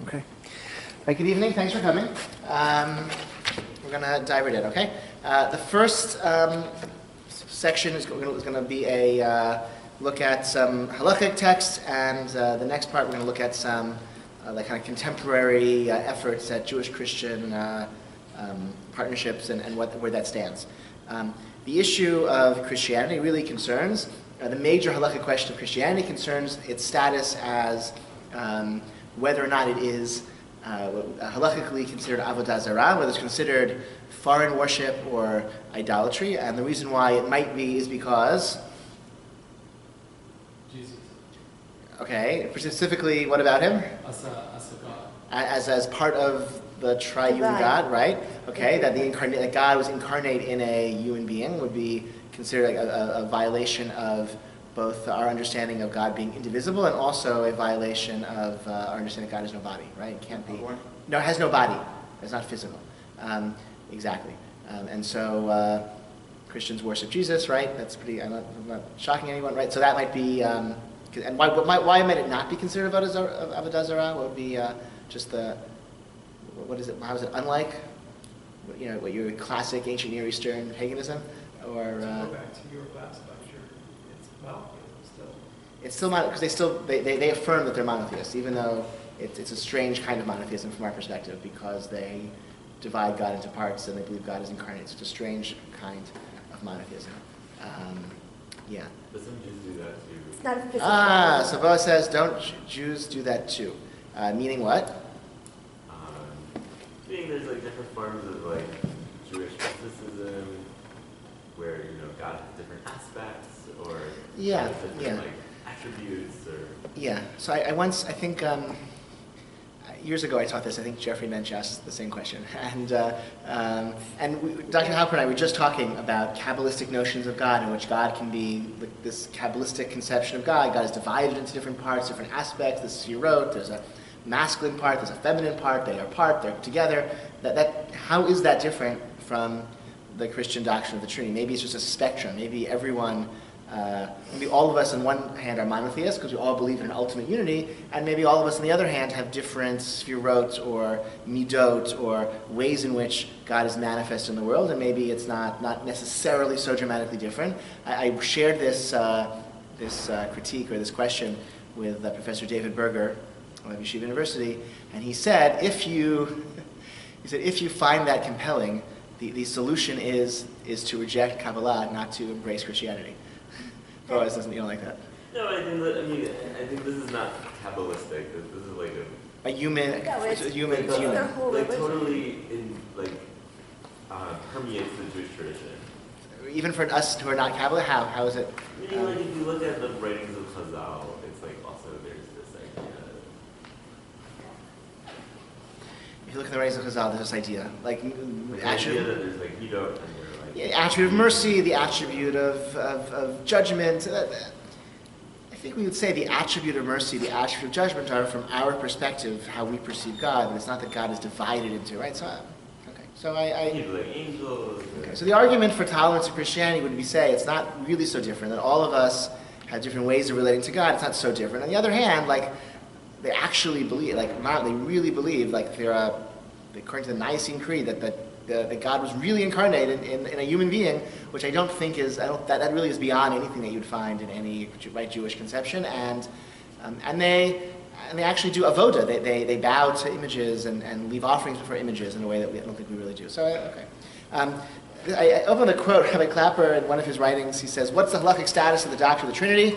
Okay. Good evening. Thanks for coming. We're going to dive right in, okay? The first section is going to be a look at some Halakhic texts, and the next part we're going to look at some kind of contemporary efforts at Jewish-Christian partnerships and where that stands. The issue of Christianity really concerns, the major Halakhic question of Christianity concerns its status as whether or not it is halakhically considered avodah zarah, whether it's considered foreign worship or idolatry, and the reason why it might be is because Jesus. Okay, specifically, what about him? As a God. As part of the triune God, right? Okay, that God was incarnate in a human being would be considered like a violation of both our understanding of God being indivisible and also a violation of our understanding that God has no body, right? It can't be. No, it has no body. It's not physical. Exactly. And so Christians worship Jesus, right? That's pretty. I'm not shocking anyone, right? So that might be. And why might it not be considered avodah zarah? What would be just the? What is it? How is it unlike? What your classic ancient Near Eastern paganism, or? To go back to your last lecture, it's monotheism still. It's still because they affirm that they're monotheists, even though it's a strange kind of monotheism from our perspective, because they divide God into parts and they believe God is incarnate. It's a strange kind of monotheism. Yeah. But some Jews do that too. It's not a physical So Boaz says, don't Jews do that too? Meaning what? Meaning there's like different forms of like Jewish mysticism, where God has different aspects or different like attributes or. Yeah. So I think years ago I taught this. I think Jeffrey Mensch asked the same question, and Dr. Halper and I were just talking about Kabbalistic notions of God, in which God can be like this Kabbalistic conception of God. God is divided into different parts, different aspects. This is Sefirot. There's a masculine part. There's a feminine part. They are apart. They're together. How is that different from the Christian doctrine of the Trinity? Maybe it's just a spectrum. Maybe everyone. Maybe all of us on one hand are monotheists because we all believe in an ultimate unity, and maybe all of us on the other hand have different sefirot or midot or ways in which God is manifest in the world, and maybe it's not necessarily so dramatically different. I shared this critique or this question with Professor David Berger of Yeshiva University, and he said if you find that compelling, the solution is to reject Kabbalah, not to embrace Christianity. Boaz doesn't. You don't like that? No, I think this is not Kabbalistic. This is like a human. It's human. It's human. Like totally permeates the Jewish tradition. Even for us who are not Kabbalah, how is it? Meaning, like if you look at the writings of Chazal, it's like also there's this idea. If you look at the writings of Chazal, there's this idea, like idea that there's like midot. Attribute of mercy, the attribute of judgment. I think we would say the attribute of mercy, the attribute of judgment are from our perspective how we perceive God, but it's not that God is divided into, right? So, okay. So like angels. Okay. So the argument for tolerance of Christianity would be say it's not really so different, that all of us have different ways of relating to God. It's not so different. On the other hand, like they actually believe, they really believe, like according to the Nicene Creed, that God was really incarnated in a human being, which I don't think is, that really is beyond anything that you'd find in any right Jewish conception, and they actually do avoda. They bow to images and leave offerings before images in a way that I don't think we really do. So okay, I opened a quote Rabbi Clapper in one of his writings. He says, "What's the halakhic status of the doctrine of the Trinity?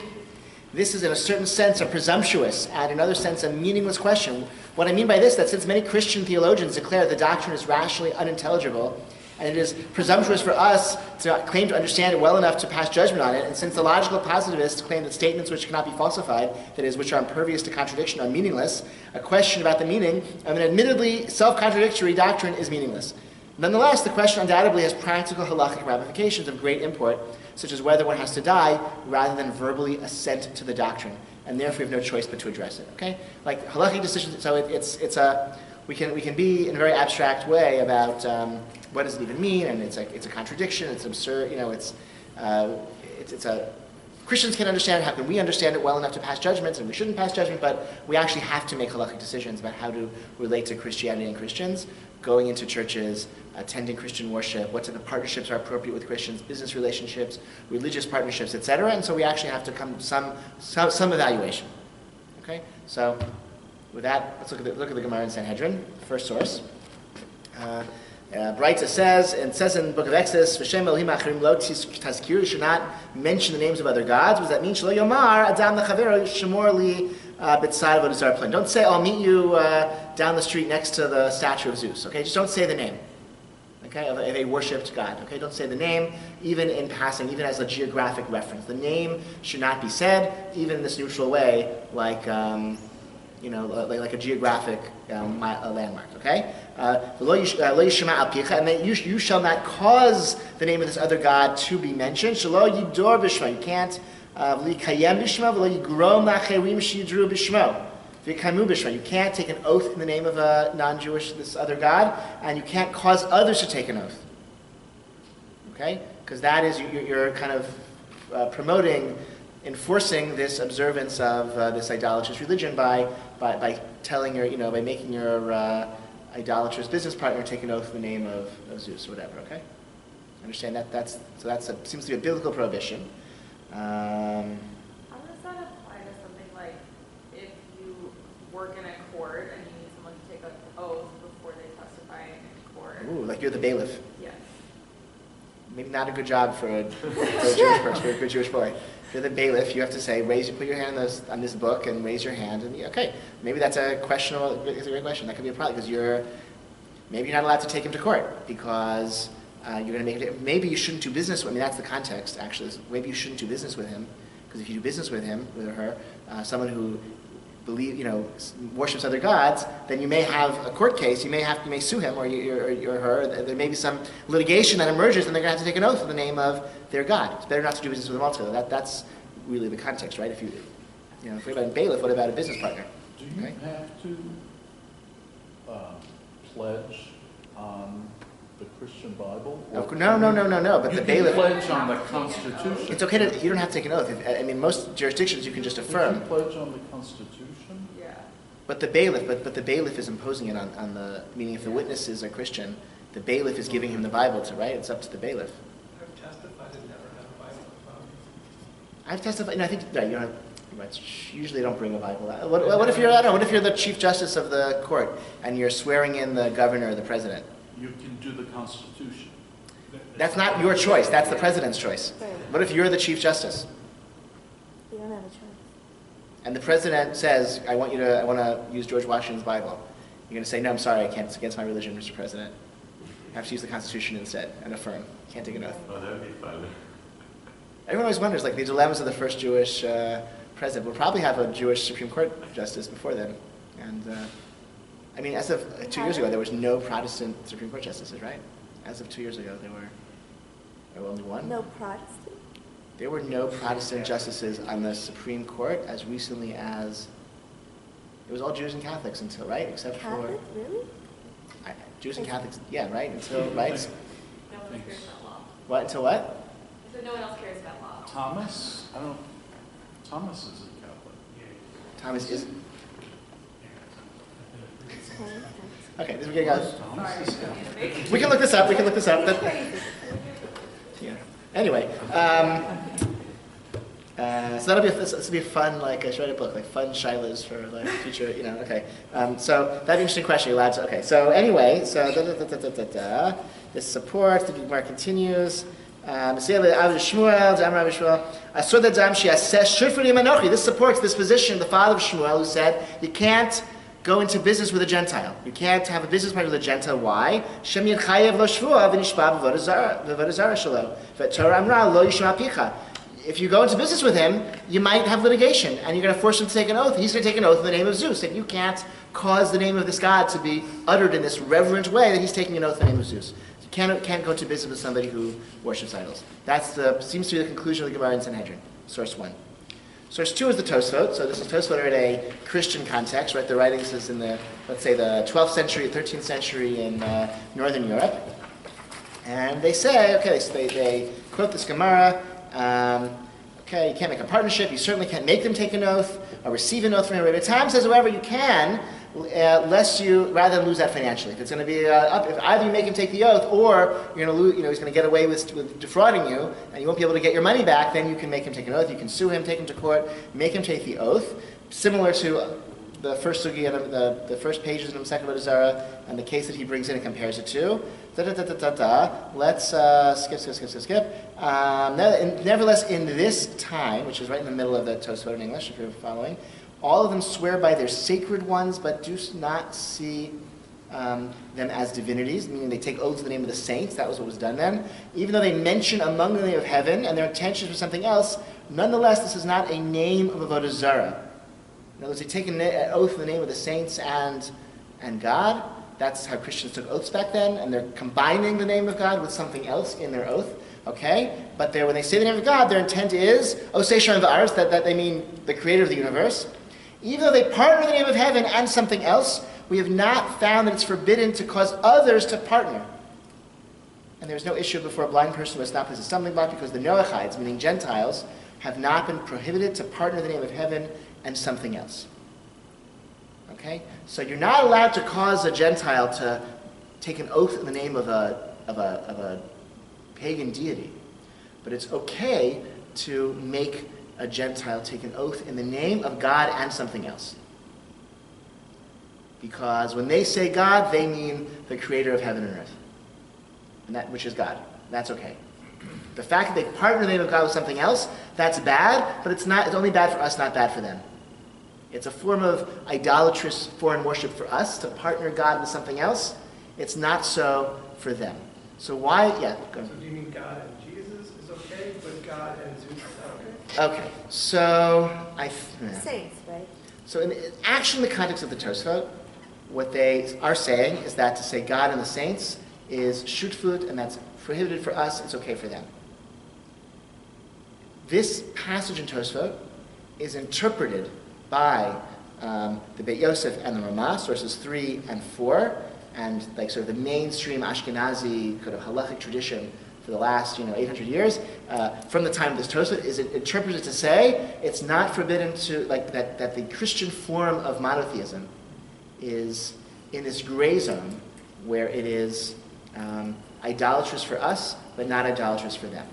This is in a certain sense a presumptuous and in another sense a meaningless question. What I mean by this, that since many Christian theologians declare the doctrine is rationally unintelligible, and it is presumptuous for us to claim to understand it well enough to pass judgment on it, and since the logical positivists claim that statements which cannot be falsified, that is, which are impervious to contradiction, are meaningless, a question about the meaning of an admittedly self-contradictory doctrine is meaningless. Nonetheless, the question undoubtedly has practical halakhic ramifications of great import, such as whether one has to die rather than verbally assent to the doctrine, and therefore we have no choice but to address it." Okay, like halakhic decisions. So we can be in a very abstract way about what does it even mean, and it's a contradiction. It's absurd. It's a Christians can understand it, how can we understand it well enough to pass judgments, and we shouldn't pass judgment, but we actually have to make halakhic decisions about how to relate to Christianity and Christians, going into churches, attending Christian worship, what type of partnerships are appropriate with Christians, business relationships, religious partnerships, etc. And so we actually have to come to some evaluation. Okay? So with that, let's look at the Gemara in Sanhedrin, first source. Beit says in the book of Exodus, "V'shem Elohim acharim lo tazkiru," you should not mention the names of other gods. What does that mean? Shelo yomar adam lechavero shemor li b'tzad avodah zarah plain. Don't say, "I'll meet you down the street next to the statue of Zeus." Okay, just don't say the name. Okay, of a worshipped god. Okay, don't say the name, even in passing, even as a geographic reference. The name should not be said, even in this neutral way, like like a geographic landmark. Okay, and that you shall not cause the name of this other god to be mentioned. Shelo yidor b'shmo. You can't likayem b'shmo, v'lo yigrom lacherim sheyidru b'shmo. V'kamu b'shmo. You can't take an oath in the name of a non-Jewish, this other god, and you can't cause others to take an oath. Okay, because that is you're kind of promoting, enforcing this observance of this idolatrous religion by telling by making your idolatrous business partner take an oath in the name of Zeus or whatever. Okay, understand that? That seems to be a biblical prohibition. How does that apply to something like if you work in a court and you need someone to take an oath before they testify in court? Ooh, like you're the bailiff. Yes. Maybe not a good job for a Jewish person, for a good Jewish boy. If you're the bailiff, you have to say, put your hand on this book and raise your hand. And okay, maybe that's a questionable. It's a great question. That could be a problem because maybe you're not allowed to take him to court because you're going to make it. Maybe you shouldn't do business with. I mean, that's the context. Actually, maybe you shouldn't do business with him because if you do business with him, with her, someone who worships other gods, then you may have a court case. You may sue him or her. There may be some litigation that emerges, and they're going to have to take an oath in the name of their god. It's better not to do business with them altogether. That's really the context, right? If if we're about a bailiff, what about a business partner? Do you have to pledge on the Christian Bible? No. But the bailiff pledge on the Constitution. It's okay you don't have to take an oath. Most jurisdictions you can just affirm. You pledge on the Constitution. Yeah. But the bailiff is imposing it on the, meaning if the witnesses are Christian, the bailiff is giving him the Bible to write. It's up to the bailiff. I've testified and never had a Bible found. I've testified, I think you don't have, usually don't bring a Bible. What if you're the Chief Justice of the court and you're swearing in the governor or the president? You can do the Constitution. That's not your choice. That's the president's choice. What if you're the Chief Justice? You don't have a choice. And the president says, I want to use George Washington's Bible. You're going to say, no, I'm sorry, I can't. It's against my religion, Mr. President. I have to use the Constitution instead and affirm. Can't take an oath. Oh, that would be fun. Everyone always wonders, the dilemmas of the first Jewish president. We'll probably have a Jewish Supreme Court justice before then. And, as of 2 years ago, there was no Protestant Supreme Court justices, right? As of 2 years ago, there were only one. No Protestant? There were no Protestant justices on the Supreme Court as recently as, it was all Jews and Catholics until, right? Except Catholic, for... really? Jews and Catholics, yeah, right? Until, right? No one else cares about law. What, until what? So no one else cares about law. Thomas is a Catholic. Thomas is... Okay. Okay, this is getting out. Thomas is Catholic. We can look this up. Yeah. Anyway, so that'll be a fun, I should write a book, fun shilas for future, okay. So that'd be an interesting question. You're allowed to, okay. So anyway, this supports, the Gemara continues. This supports this position, the father of Shmuel, who said, you can't go into business with a Gentile. You can't have a business partner with a Gentile. Why? If you go into business with him, you might have litigation, and you're going to force him to take an oath. He's going to take an oath in the name of Zeus, and you can't cause the name of this god to be uttered in this reverent way that he's taking an oath in the name of Zeus. You can't go into business with somebody who worships idols. Seems to be the conclusion of the Gemara in Sanhedrin. Source 1. Source 2 is the Tosfot. So this is Tosfot in a Christian context, right? The writings is in the 12th century, 13th century in Northern Europe. And they say, they quote this Gemara, Okay, you can't make a partnership. You certainly can't make them take an oath or receive an oath from him. Rabbi Tam says, however, you can, rather than lose that financially. If it's going to be if either you make him take the oath, or you're going to lose, he's going to get away with defrauding you, and you won't be able to get your money back, then you can make him take an oath. You can sue him, take him to court, make him take the oath, similar to the first sugi and the first pages of Masechet Avodah Zarah, and the case that he brings in and compares it to. Let's skip. Nevertheless, in this time, which is right in the middle of the Tosfot in English, if you're following, all of them swear by their sacred ones, but do not see them as divinities, meaning they take oaths in the name of the saints. That was what was done then. Even though they mention among the name of heaven, and their intentions for something else, nonetheless, this is not a name of Avodah Zarah. In other words, they take an oath in the name of the saints and God. That's how Christians took oaths back then, and they're combining the name of God with something else in their oath. Okay? But when they say the name of God, their intent is, Osei Shem V'aretz, that they mean the creator of the universe. Even though they partner in the name of heaven and something else, we have not found that it's forbidden to cause others to partner. And there's no issue before a blind person who has not placed a stumbling block, because the Noachites, meaning Gentiles, have not been prohibited to partner in the name of heaven and something else. Okay? So you're not allowed to cause a Gentile to take an oath in the name of a pagan deity. But it's okay to make a Gentile take an oath in the name of God and something else. Because when they say God, they mean the creator of heaven and earth. And that which is God. That's okay. The fact that they partner in the name of God with something else, that's bad, but it's only bad for us, not bad for them. It's a form of idolatrous foreign worship for us, to partner God with something else. It's not so for them. So why, yeah, go ahead. So do you mean God and Jesus is okay, but God and Zeus is not okay? Okay, so Saints, right? So actually in the context of the Tosfot, what they are saying is that to say God and the saints is shutfut, and that's prohibited for us, it's okay for them. This passage in Tosfot is interpreted by the Beit Yosef and the Ramah, sources 3 and 4, and like sort of the mainstream Ashkenazi kind of Halakhic tradition for the last 800 years, from the time of this Tosfot, is interpreted to say it's not forbidden to, like, that the Christian form of monotheism is in this gray zone where it is idolatrous for us, but not idolatrous for them.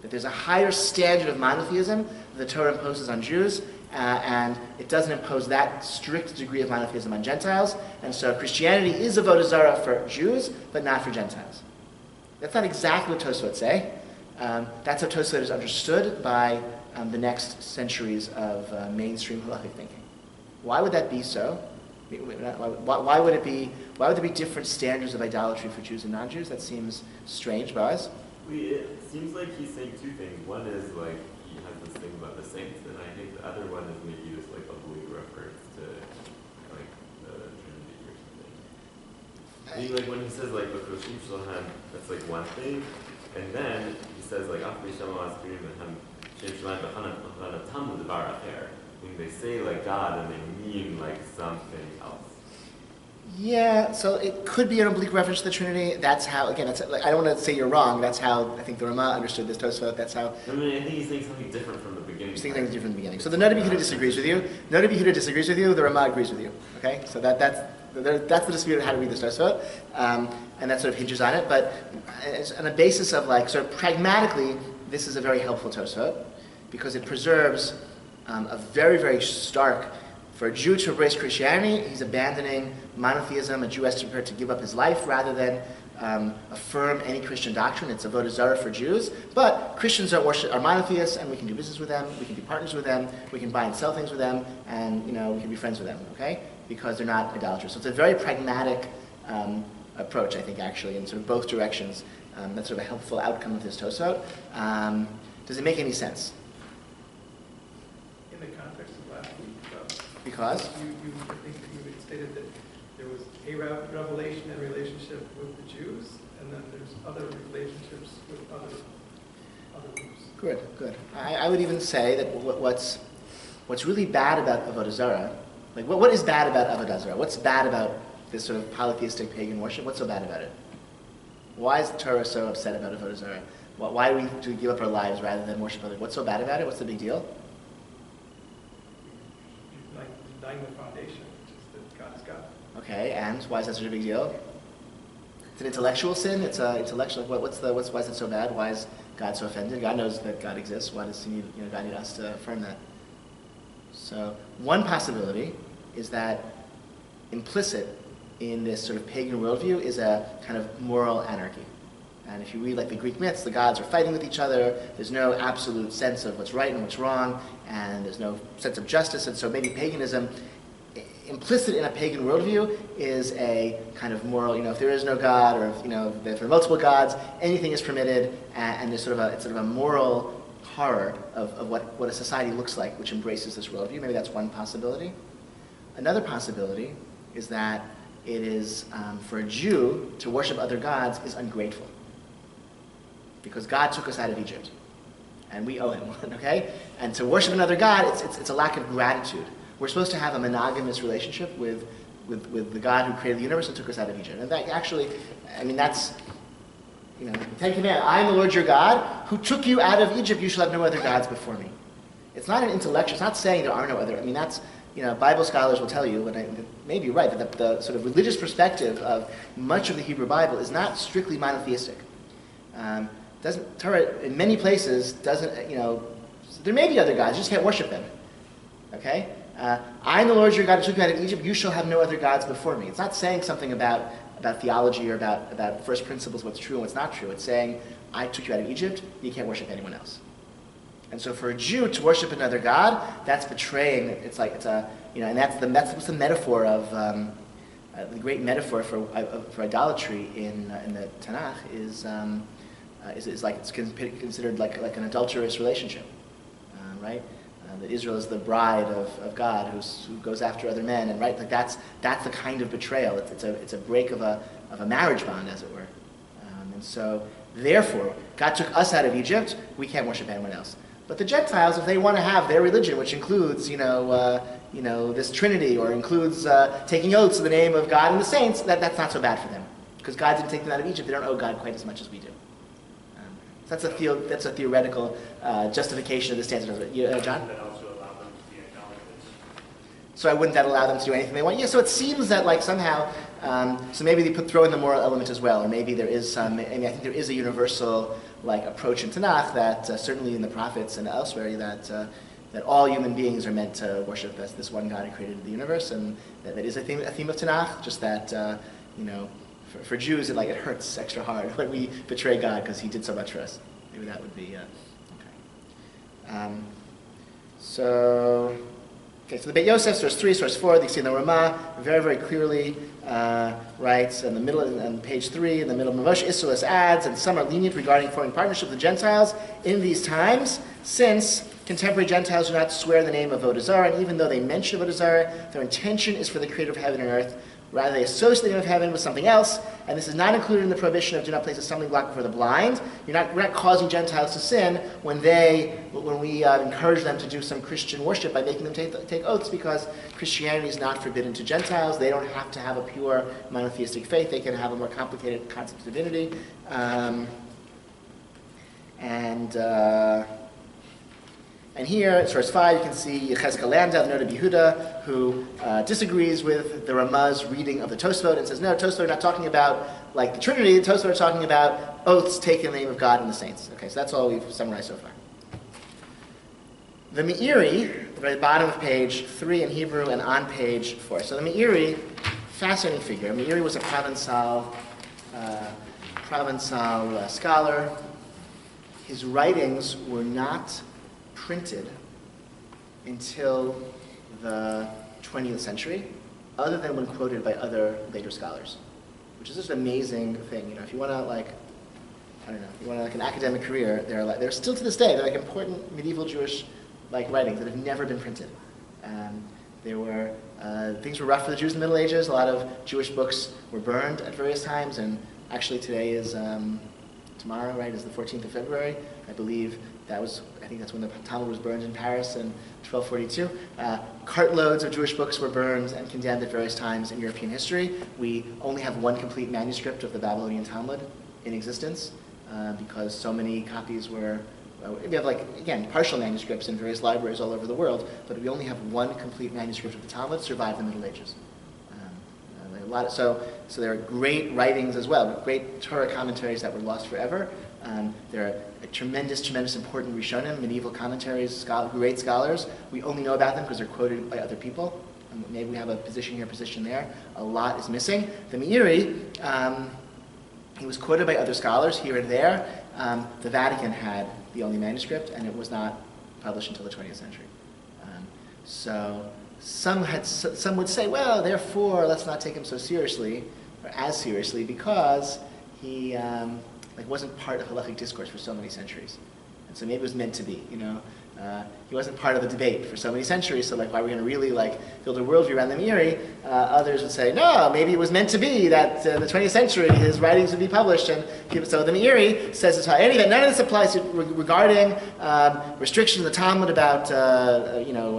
That there's a higher standard of monotheism that the Torah imposes on Jews, and it doesn't impose that strict degree of monotheism on Gentiles, and so Christianity is Avodah Zarah for Jews, but not for Gentiles. That's not exactly what Tosfot say. That's how Tosfot is understood by the next centuries of mainstream Halakhic thinking. Why would that be so? Why would there be different standards of idolatry for Jews and non-Jews? That seems strange, Boaz. It seems like he's saying two things. One is like he has this thing about the saints, and I think the other one is maybe just like a Holy reference to like the Trinity or something. I mean, like when he says like Bakoshim Shalhan, that's like one thing, and then he says like Afri Shalom Aspirim and Shem Shalom B'Hana Tamu Devar Acher. When they say like God and they mean like something else. Yeah, so it could be an oblique reference to the Trinity. That's how, again, I don't want to say you're wrong. That's how I think the Ramah understood this Tosfot. That's how. I mean, I think he's saying something different from the beginning. He's saying something different from the beginning. So the Noda B'Yehuda disagrees with you. Noda B'Yehuda disagrees with you. The Ramah agrees with you. Okay, so that's the dispute of how to read this Tosfot, and that sort of hinges on it. But on a basis of like sort of pragmatically, this is a very helpful Tosfot because it preserves a very, very stark. For a Jew to embrace Christianity, he's abandoning monotheism. A Jew has to prepare to give up his life rather than affirm any Christian doctrine. It's Avodah Zarah for Jews. But Christians are monotheists, and we can do business with them. We can be partners with them. We can buy and sell things with them, and we can be friends with them. Okay, because they're not idolatrous. So it's a very pragmatic approach, I think, actually, in sort of both directions. That's sort of a helpful outcome of this Tosfot. Does it make any sense? In the context of last week, Because? I think that you had stated that there was a revelation and relationship with the Jews, and then there's other relationships with other groups. Good. I would even say that what's really bad about Avodah Zarah, like what is bad about Avodah Zarah? What's bad about this sort of polytheistic pagan worship? What's so bad about it? Why is the Torah so upset about Avodah Zarah? Why do we give up our lives rather than worship others? What's so bad about it? What's the big deal? Like denying the foundation, which is that God is God. Okay, and why is that such a big deal? It's an intellectual sin. It's a intellectual. Why is it so bad? Why is God so offended? God knows that God exists. Why does He need? God need us to affirm that? So one possibility is that implicit in this sort of pagan worldview is a kind of moral anarchy. And if you read like the Greek myths, the gods are fighting with each other. There's no absolute sense of what's right and what's wrong, and there's no sense of justice. And so maybe paganism, implicit in a pagan worldview, is a kind of moral. If there is no God, or if there are multiple gods, anything is permitted, and there's sort of a moral horror of what a society looks like, which embraces this worldview. Maybe that's one possibility. Another possibility is that it is, for a Jew to worship other gods is ungrateful. Because God took us out of Egypt, and we owe Him, okay? And to worship another God, it's a lack of gratitude. We're supposed to have a monogamous relationship with the God who created the universe and took us out of Egypt. And that actually, that's, the Ten Commandments. I am the Lord your God, who took you out of Egypt. You shall have no other gods before me. It's not an intellectual, it's not saying there are no other, that's, Bible scholars will tell you, and it may be right, that the sort of religious perspective of much of the Hebrew Bible is not strictly monotheistic. Torah, in many places, doesn't, there may be other gods, you just can't worship them. Okay? I am the Lord your God who took you out of Egypt, you shall have no other gods before me. It's not saying something about theology or about first principles, what's true and what's not true. It's saying, I took you out of Egypt, you can't worship anyone else. And so for a Jew to worship another God, that's betraying, and that's the metaphor of, the great metaphor for idolatry in the Tanakh is like it's considered like an adulterous relationship, right? That Israel is the bride of God who goes after other men, and right, like that's the kind of betrayal. It's a break of a marriage bond, as it were. And so therefore, God took us out of Egypt. We can't worship anyone else. But the Gentiles, if they want to have their religion, which includes this Trinity, or includes taking oaths in the name of God and the saints, that's not so bad for them, because God didn't take them out of Egypt. They don't owe God quite as much as we do. That's a theoretical justification of the stance. John? That also allow them to be idolaters. So wouldn't that allow them to do anything they want? Yeah, so it seems that like somehow, so maybe they throw in the moral element as well, or maybe there is some, I think there is a universal like approach in Tanakh that certainly in the prophets and elsewhere that all human beings are meant to worship as this one God who created the universe, and that is a theme of Tanakh, just that, for Jews, it hurts extra hard when we betray God because He did so much for us. Maybe that would be okay. So the Beit Yosef, source 3, source 4, you see in the Ramah, very, very clearly writes in the middle, on page 3, in the middle, Mavosh Isulas adds, and some are lenient regarding forming partnership with the Gentiles in these times, since contemporary Gentiles do not swear the name of Avodah Zarah, and even though they mention Avodah Zarah, their intention is for the Creator of heaven and earth. Rather, they associate the name of heaven with something else, and this is not included in the prohibition of do not place a stumbling block before the blind. We're not causing Gentiles to sin when we encourage them to do some Christian worship by making them take oaths, because Christianity is not forbidden to Gentiles. They don't have to have a pure monotheistic faith. They can have a more complicated concept of divinity. And here, in source 5, you can see Yechezkel Landau, the Noda B'Yehuda, who disagrees with the Ramah's reading of the Tosfot and says, no, Tosfot are not talking about like the Trinity. The Tosfot are talking about oaths taken in the name of God and the saints. Okay, so that's all we've summarized so far. The Meiri, at the bottom of page 3 in Hebrew and on page 4. So the Meiri, fascinating figure. Meiri was a Provençal scholar. His writings were not printed until the 20th century, other than when quoted by other later scholars, which is just an amazing thing. If you want to you want an academic career, they're still to this day, they're important medieval Jewish writings that have never been printed. Things were rough for the Jews in the Middle Ages. A lot of Jewish books were burned at various times, and actually today is tomorrow, right, is the 14th of February. I believe I think that's when the Talmud was burned in Paris in 1242. Cartloads of Jewish books were burned and condemned at various times in European history. We only have one complete manuscript of the Babylonian Talmud in existence. because so many copies were. We have again partial manuscripts in various libraries all over the world, but we only have one complete manuscript of the Talmud survived the Middle Ages. So there are great writings as well, great Torah commentaries that were lost forever. There are tremendous important Rishonim, medieval commentaries, great scholars. We only know about them because they're quoted by other people. Maybe we have a position here, position there. A lot is missing. The Meiri, he was quoted by other scholars here and there. The Vatican had the only manuscript, and it was not published until the 20th century. So some would say, well, therefore, let's not take him so seriously, or as seriously, because he wasn't part of Halakhic discourse for so many centuries. And so maybe it was meant to be, he wasn't part of the debate for so many centuries, so why are we going to really build a worldview around the Meiri? Others would say, no, maybe it was meant to be that in the 20th century his writings would be published. And so the Meiri says that none of this applies to, regarding restrictions in the Talmud about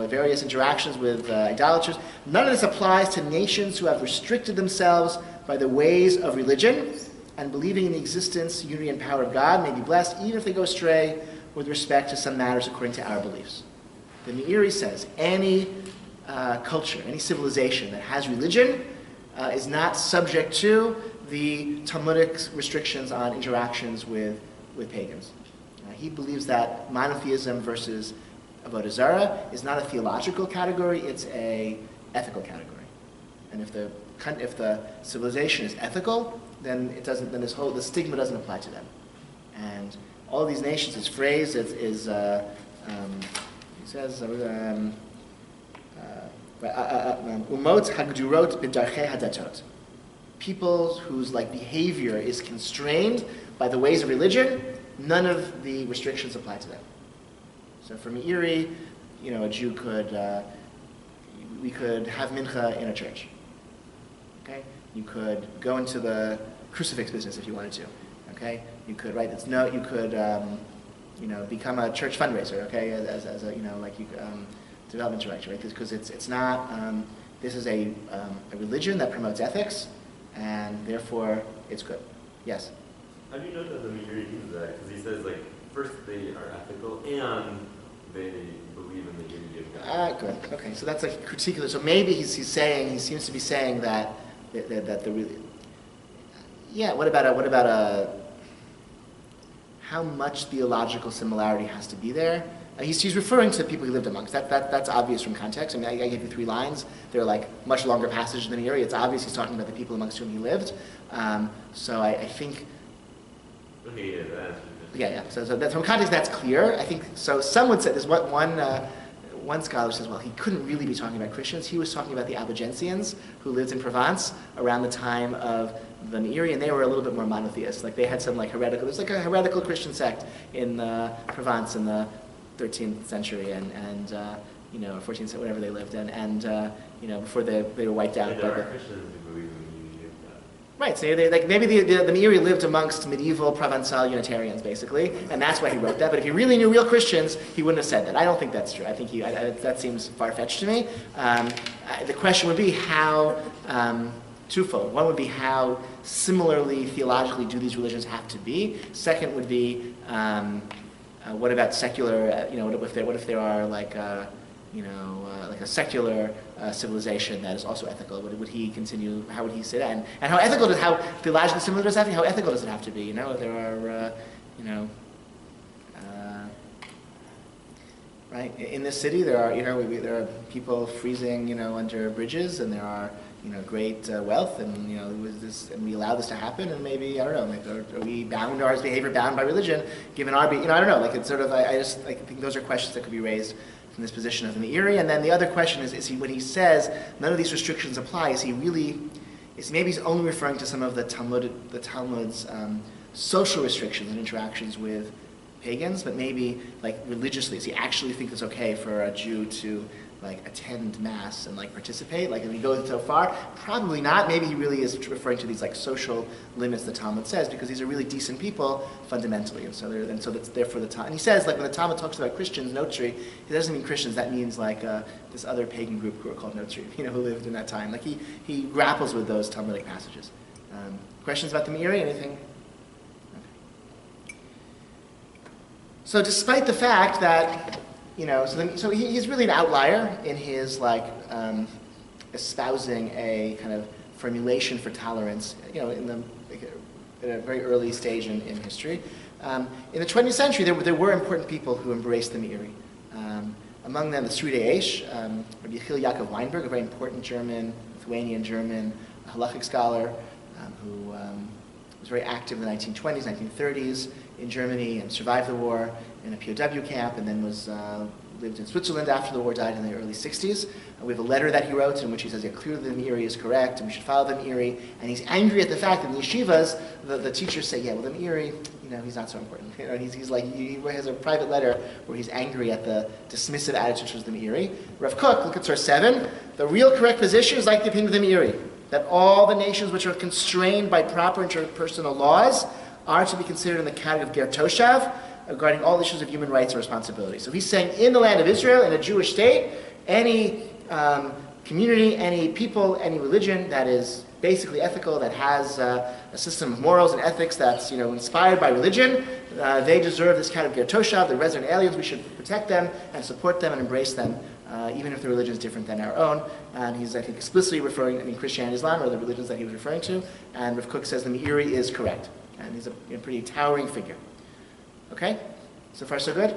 various interactions with idolaters. None of this applies to nations who have restricted themselves by the ways of religion and believing in the existence, unity, and power of God may be blessed, even if they go astray with respect to some matters according to our beliefs. The Meiri says any culture, any civilization that has religion is not subject to the Talmudic restrictions on interactions with pagans. He believes that monotheism versus avodah zarah is not a theological category; it's a ethical category. And if the civilization is ethical, then it doesn't. Then the stigma doesn't apply to them. And all these nations, his phrase he says, umot hagdurot b'darchei hadatot. People whose behavior is constrained by the ways of religion, none of the restrictions apply to them. So for Meiri, a Jew we could have mincha in a church. Okay, you could go into the crucifix business if you wanted to. Okay, you could become a church fundraiser. Okay, as a development director, right? Because it's not. This is a religion that promotes ethics, and therefore it's good. Yes. How do you know that the Meiri uses that? Because he says first they are ethical and they believe in the unity of God. Good. Okay, so that's a critique. So maybe he seems to be saying that the really. Yeah. What about how much theological similarity has to be there? He's referring to people he lived amongst. That's obvious from context. I gave you 3 lines. They're much longer passages than the Meiri. It's obvious he's talking about the people amongst whom he lived. So I think. Okay, yeah. So that, from context, that's clear. I think so. Some would say there's one scholar says, well, he couldn't really be talking about Christians. He was talking about the Albigensians who lived in Provence around the time of the Meiri, and they were a little bit more monotheist. They had some heretical. There's a heretical Christian sect in Provence in the 13th century and 14th century, whatever they lived in, and before they were wiped out. There are Christians who believe in the unity of God. Right, so maybe the Meiri lived amongst medieval Provençal Unitarians, basically, and that's why he wrote that. But if he really knew real Christians, he wouldn't have said that. I don't think that's true. I think that seems far-fetched to me. The question would be how, twofold. One would be how similarly theologically do these religions have to be? Second would be, what about secular, what if there are like a secular civilization that is also ethical? Would he continue? How would he say that? And how theologically similar does that have to be? How ethical does it have to be? There are, right? In this city, there are people freezing, under bridges, and there are, great wealth, and and we allow this to happen, and maybe I don't know, are we bound, or is behavior bound by religion, given our, I don't know, it's sort of, I think those are questions that could be raised from this position of the Meiri. And then the other question is he, when he says none of these restrictions apply, maybe he's only referring to some of the Talmud's social restrictions and interactions with pagans, but maybe religiously, does he actually think it's okay for a Jew to attend mass and participate? If he goes so far, probably not. Maybe he really is referring to these social limits the Talmud says, because these are really decent people fundamentally, and so that's there for the Talmud. And he says when the Talmud talks about Christians, Notri, he doesn't mean Christians. That means this other pagan group who are called Notri, who lived in that time. He grapples with those Talmudic passages. Questions about the Meiri? Anything? Okay. So despite the fact that, he's really an outlier in his espousing a kind of formulation for tolerance, in a very early stage in history. In the 20th century, there were important people who embraced the Meiri. Among them, the Sridei Eish, Rabbi Yaakov Weinberg, a very important Lithuanian German Halakhic scholar, who was very active in the 1920s, 1930s in Germany, and survived the war in a POW camp, and then lived in Switzerland after the war, died in the early 60s. We have a letter that he wrote in which he says, clearly the Meiri is correct, and we should follow the Meiri. And he's angry at the fact that in the yeshivas, the teachers say, the Meiri, he's not so important. He has a private letter where he's angry at the dismissive attitude towards the Meiri. Rav Kook, look at source 7. The real correct position is like the opinion of the Meiri, that all the nations which are constrained by proper interpersonal laws are to be considered in the category of ger toshav, regarding all issues of human rights and responsibility. So he's saying in the land of Israel, in a Jewish state, any community, any people, any religion that is basically ethical, that has a system of morals and ethics that's inspired by religion, they deserve this kind of ger toshav, the resident aliens. We should protect them and support them and embrace them, even if the religion is different than our own. And he's, I think, explicitly referring, Christianity, Islam are the religions that he was referring to. And Rav Kook says the Meiri is correct. And he's a pretty towering figure. Okay? So far, so good?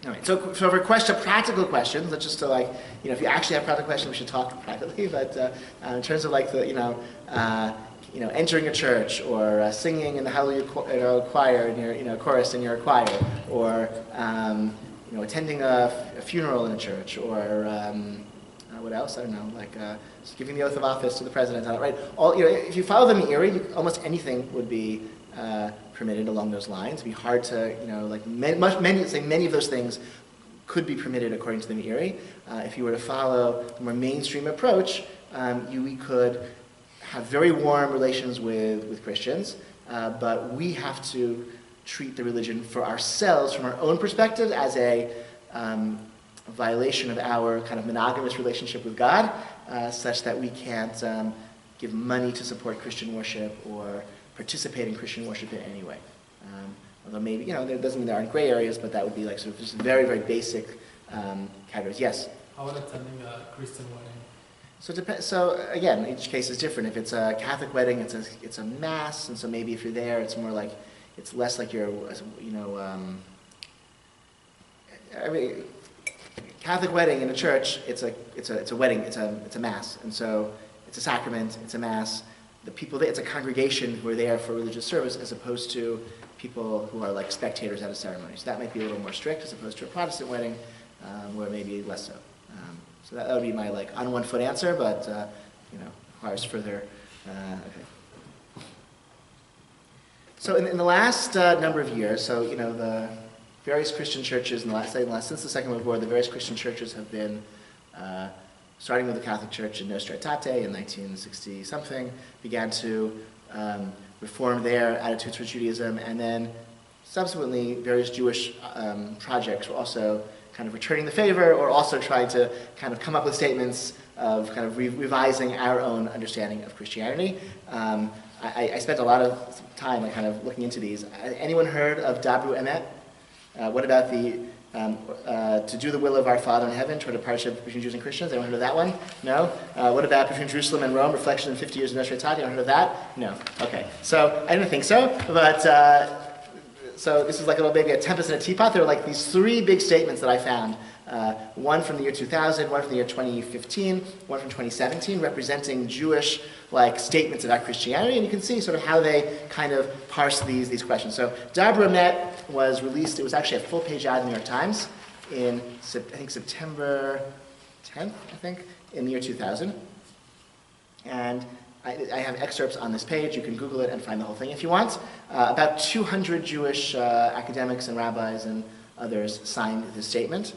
All right. So for practical questions, let's just if you actually have practical questions, we should talk privately. But in terms of entering a church, or singing in the Hallelujah choir in your chorus in your choir, or attending a funeral in a church, or what else? I don't know, giving the oath of office to the president, right? If you follow the Meiri, almost anything would be permitted along those lines. It'd be hard to, many of those things could be permitted according to the Meiri. If you were to follow the more mainstream approach, we could have very warm relations with Christians, but we have to treat the religion for ourselves from our own perspective as a violation of our kind of monogamous relationship with God, such that we can't give money to support Christian worship or participate in Christian worship in any way. Although maybe, that doesn't mean there aren't gray areas, but that would be sort of just very, very basic categories. Yes? How about attending a Christian wedding? So again, each case is different. If it's a Catholic wedding, it's a mass, and so maybe if you're there, it's more it's less like you're, Catholic wedding in a church, it's a wedding, it's a mass, and so it's a sacrament, it's a mass. The people there, it's a congregation who are there for religious service, as opposed to people who are spectators at a ceremony. So that might be a little more strict, as opposed to a Protestant wedding, where maybe less so. So that would be my on one foot answer, but requires further. Okay. So in the last number of years, the various Christian churches since the Second World War, the various Christian churches have been, starting with the Catholic Church in Nostra Aetate in 1960-something, began to reform their attitudes towards Judaism, and then subsequently various Jewish projects were also kind of returning the favor, or also trying to kind of come up with statements of kind of revising our own understanding of Christianity. I spent a lot of time kind of looking into these. Anyone heard of Dabru Emet? What about the to do the will of our Father in heaven toward a partnership between Jews and Christians? Anyone heard of that one? No? What about between Jerusalem and Rome, reflection in 50 years of Nostra Aetate? Anyone heard of that? No. Okay. So I didn't think so, but so this is maybe a tempest in a teapot. There are these three big statements that I found. One from the year 2000, one from the year 2015, one from 2017, representing Jewish statements about Christianity, and you can see sort of how they kind of parse these questions. So Dabru Emet was released. It was actually a full-page ad in the New York Times in September 10th, in the year 2000, and I have excerpts on this page. You can Google it and find the whole thing if you want. About 200 Jewish academics and rabbis and others signed this statement,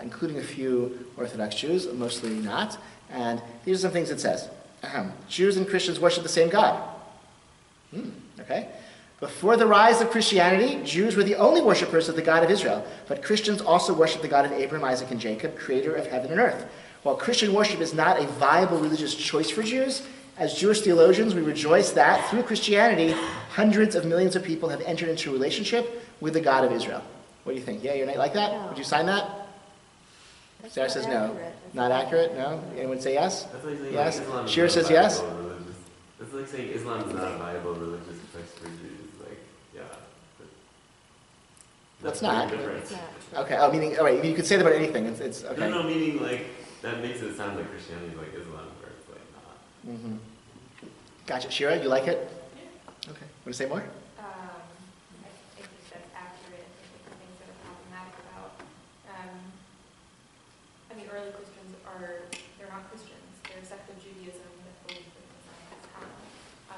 including a few Orthodox Jews, mostly not. And these are some things it says. Jews and Christians worship the same God. Okay. Before the rise of Christianity, Jews were the only worshipers of the God of Israel, but Christians also worship the God of Abraham, Isaac, and Jacob, creator of heaven and earth. While Christian worship is not a viable religious choice for Jews, as Jewish theologians, we rejoice that, through Christianity, hundreds of millions of people have entered into a relationship with the God of Israel. What do you think? Yeah, you're not like that? No. Would you sign that? That's Sarah not says no. accurate. That's Not accurate? No? Anyone say yes? That's like saying Yes. like, Islam is Shira not says a yes? viable religious. That's like saying Islam is not a viable religious place for Jews. Like, yeah. but That's pretty not. different. It's not true. Okay, oh, meaning, all right, you could say that about anything. It's okay. No, meaning like, that makes it sound like Christianity is like Islam, where it's like not. Mm-hmm. Gotcha. Shira, you like it? Okay. Want to say more? I think that's accurate. I think the things that are problematic about, early Christians they're not Christians. They're a sect of Judaism that believes that the Messiah has come.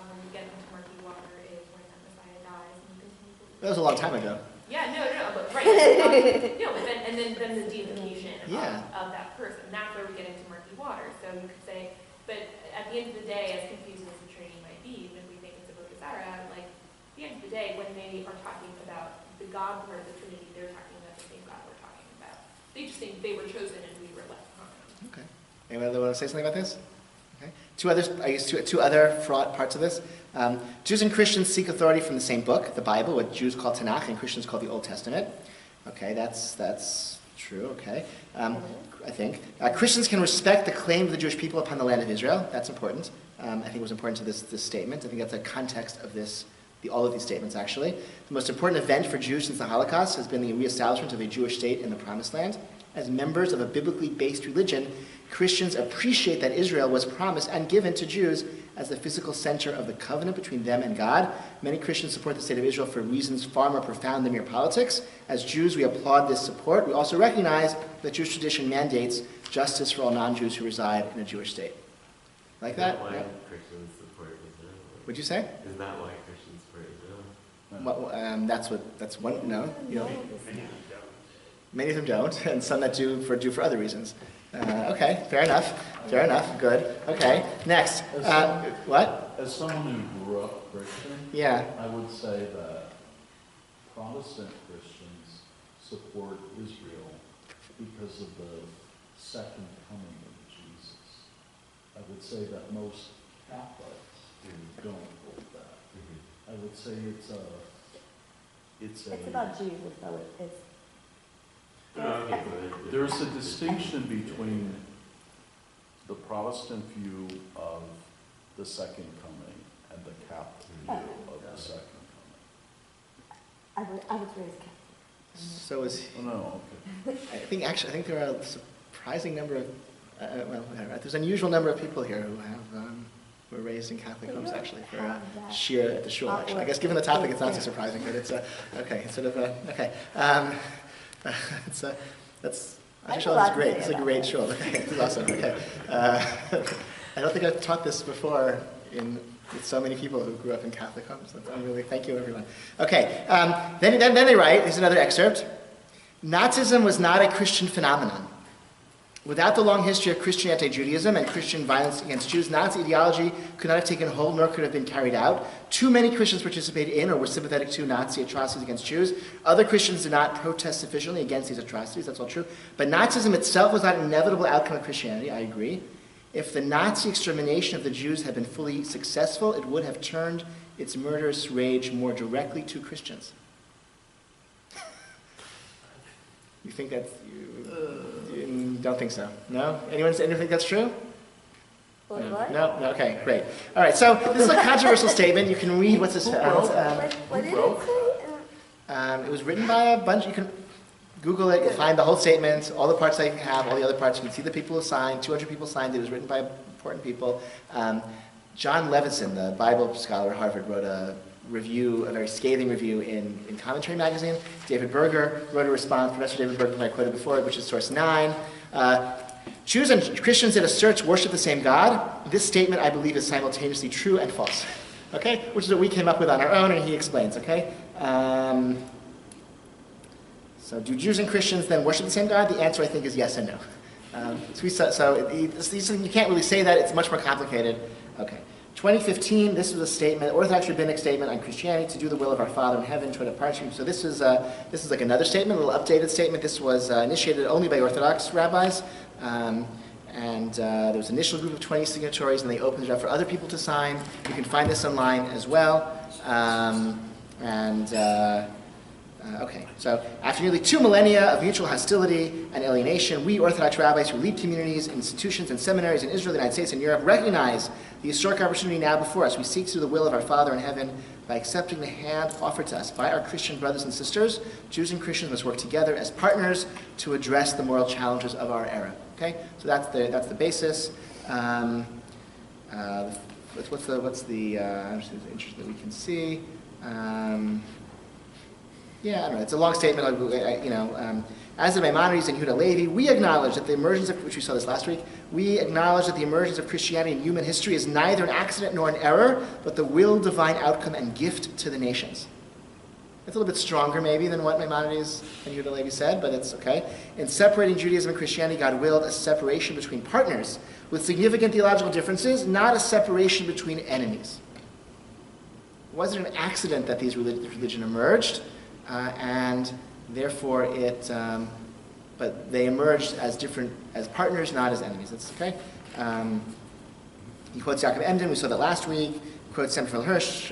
When you get into murky water is when the Messiah dies and you continue to believe. That was a long time ago. Yeah, no, but right. But then the deification Yeah. of that person. That's where we get into murky water. So you could say, but at the end of the day, as confusing as the Trinity might be, even if we think it's a Bodhisattva, like, at the end of the day, when they are talking about the God part of the Trinity, they're talking about the same God we're talking about. They just think they were chosen and we were left behind. Okay. Anyone want to say something about this? Okay. Two other fraught parts of this. Jews and Christians seek authority from the same book, the Bible, what Jews call Tanakh and Christians call the Old Testament. Okay, that's true. Okay, I think Christians can respect the claim of the Jewish people upon the land of Israel. That's important. I think it was important to this statement. I think that's a context of this. All of these statements, actually. The most important event for Jews since the Holocaust has been the reestablishment of a Jewish state in the Promised Land. As members of a biblically based religion, Christians appreciate that Israel was promised and given to Jews as the physical center of the covenant between them and God. Many Christians support the state of Israel for reasons far more profound than mere politics. As Jews, we applaud this support. We also recognize that Jewish tradition mandates justice for all non-Jews who reside in a Jewish state. Like that? Is that why Yeah. Christians support Israel? What'd you say? Is that why Christians support Israel? That's one, no. You know, Many of them don't. many of them don't, and some that do for other reasons. Okay, fair enough. Good. Okay, next. What? As someone who grew up Christian, Yeah. I would say that Protestant Christians support Israel because of the second coming of Jesus. I would say that most Catholics don't hold that. I would say it's about Jesus, though. It's Okay, there's a distinction between the Protestant view of the second coming and the Catholic view of the second coming. I was raised Catholic. So is Oh, no, okay. I think there are a surprising number of there's an unusual number of people here who have were raised in Catholic homes actually for shir at the shul. Actually, I guess given the topic, it's not so surprising, but it's okay. It's sort of okay. That's great. It's a great shul. Okay, it's awesome. Okay, I don't think I've taught this before with so many people who grew up in Catholic homes. I'm really thank you everyone. Okay, then they write. Here's another excerpt. Nazism was not a Christian phenomenon. Without the long history of Christian anti-Judaism and Christian violence against Jews, Nazi ideology could not have taken hold nor could have been carried out. Too many Christians participated in or were sympathetic to Nazi atrocities against Jews. Other Christians did not protest sufficiently against these atrocities, that's all true. But Nazism itself was not an inevitable outcome of Christianity, I agree. If the Nazi extermination of the Jews had been fully successful, it would have turned its murderous rage more directly to Christians. You think that's... You don't think so? No? Anyone think that's true? What? No? Okay, great. All right, so this is a controversial statement. You can read what's this... What did it say? It was written by a bunch... You can Google it, you'll find the whole statement, all the parts they have, all the other parts. You can see the people who signed. 200 people signed it. It was written by important people. John Levinson, the Bible scholar at Harvard, wrote a very scathing review in Commentary magazine. David Berger wrote a response, Professor David Berger, who I quoted before, which is source 9. Jews and Christians that assert worship the same God. This statement, I believe, is simultaneously true and false. Okay? Which is what we came up with on our own, and he explains, okay? So do Jews and Christians then worship the same God? The answer, I think, is yes and no. You can't really say that. It's much more complicated. Okay. 2015, this was a statement, Orthodox rabbinic statement on Christianity, to do the will of our Father in heaven, toward a partnership. So this is like another statement, a little updated statement. This was initiated only by Orthodox rabbis. There was an initial group of 20 signatories, and they opened it up for other people to sign. You can find this online as well. Okay, so after nearly 2 millennia of mutual hostility and alienation, we Orthodox rabbis who lead communities, institutions, and seminaries in Israel, the United States, and Europe recognize the historic opportunity now before us. We seek to do the will of our Father in heaven by accepting the hand offered to us by our Christian brothers and sisters. Jews and Christians must work together as partners to address the moral challenges of our era. Okay, so that's the basis. What's the interesting that we can see? Yeah, I don't know. It's a long statement. As the Maimonides and Yehuda Levi, we acknowledge that the emergence of, which we saw this last week, we acknowledge that the emergence of Christianity in human history is neither an accident nor an error, but the will, divine outcome, and gift to the nations. It's a little bit stronger maybe than what Maimonides and Yehuda Levi said, but it's okay. In separating Judaism and Christianity, God willed a separation between partners with significant theological differences, not a separation between enemies. It wasn't an accident that these religions emerged. And therefore but they emerged as partners, not as enemies. That's okay. He quotes Yaakov Emden, we saw that last week. He quotes Semper Hirsch,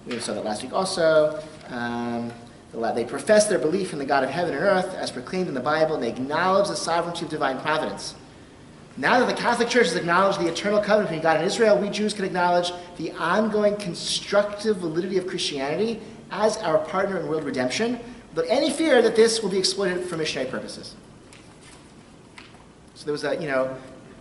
we saw that last week also. They profess their belief in the God of heaven and earth as proclaimed in the Bible, and they acknowledge the sovereignty of divine providence. Now that the Catholic Church has acknowledged the eternal covenant between God and Israel, we Jews can acknowledge the ongoing constructive validity of Christianity as our partner in world redemption, without any fear that this will be exploited for missionary purposes. So there was